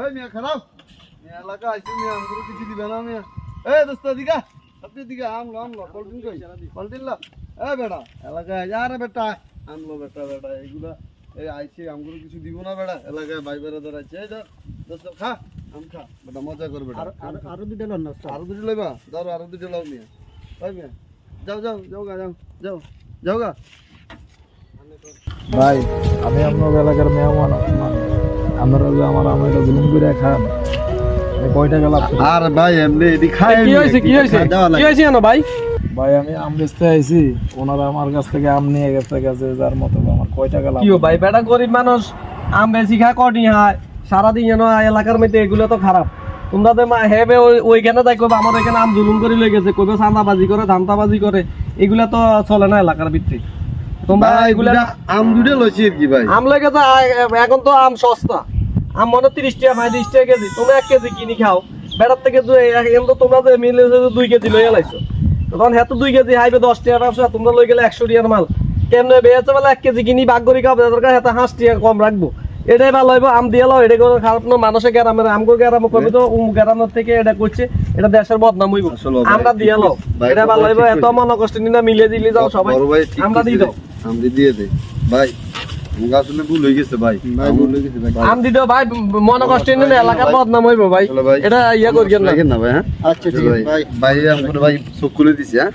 এই মিয়া খারাপ মিয়া এলাকা আইছে মিয়া আমগুলো কিছু দিবে না মিয়া এই দোস্ত দিগা আপনি দিগা আমলো পল্টিন কই পল্টিন লা এই বেটা এলাকায় আরে বেটা আমলো বেটা এইগুলা এই আইছে আমগুলো কিছু দিব না বেটা এলাকায় ভাই বেড়া ধরাইছে এই দোস্ত খা আম খা বেটা মজা কর বেটা আরো দুটো লন না আরো দুটো লইবা ধরো আরো দুটো লাও মিয়া ওই মিয়া যাও গা ভাই আমি আপনার এলাকার মেহমান আপনারা যে আমার এটা জুলুম করে খান কয় টাকা লাভ আর ভাই এমনি এদি খাই কি হয়েছে না ভাই? ভাই আমি আম বেচতে আইছি ওনারা আমার কাছ থেকে আম নিয়ে গেছে যার মতো আমার কয় টাকা লাভ কি ভাই বেটা গরিব মানুষ আম বেশি খায় কটি হয় সারাদিন যেন এলাকার মধ্যে এগুলো তো খারাপ তোমরা তো হেবে ওইখানে তাই কবে আমার ওইখানে আম জুলুম করে লই গেছে কবে চাঁদাবাজি করে ধান্দাবাজি করে এগুলা তো চলে না এলাকার ভিত্তিক তোমরা এগুলা আম দুটো লইছি আর কি ভাই আম লই গেছে এখন তো আম সস্তা আম মনে 30 টাকা 35 টাকা কেজি তোমরা 1 কেজি কিনি খাও বেটার থেকে এখন তো তোমরা যে মিলে 2 কেজি লইয়া লাইছো তখন হ্যাঁ তো 2 কেজি হাইবে 10 টাকা ব্যবসা তোমরা লই গেলে 100 টাকার মাল কেমনে বেচে বলে 1 কেজি কিনি ভাগ করি খাও দরকার হ্যাঁ 5 টাকা কম রাখবো এটাই ভালো হইব আম দিয়ে লাও এটা কোনো খারাপ না মানুষের গ্রামের আমগো গ্রাম কবি তো গ্রামের থেকে এটা করছে এটা দেশের বদনাম হইব আমরা দিয়ে লাও এটা ভালো হইব এত মন কষ্ট নিনা মিলে দিলে যাও সবাই আমরা দিয়ে দাও আম দিয়ে দে ভাই আসলে ভুল হয়ে গেছে ভাই ভুল হয়ে গেছে ভাই আম দি দাও ভাই মন কষ্ট নিনা এলাকার বদনাম হইব ভাই এটা ইয়া করিয়েন না ভাই হ্যাঁ আচ্ছা ঠিক আছে ভাই ভাই আমগুলো ভাই চোখ খুলে দিছি হ্যাঁ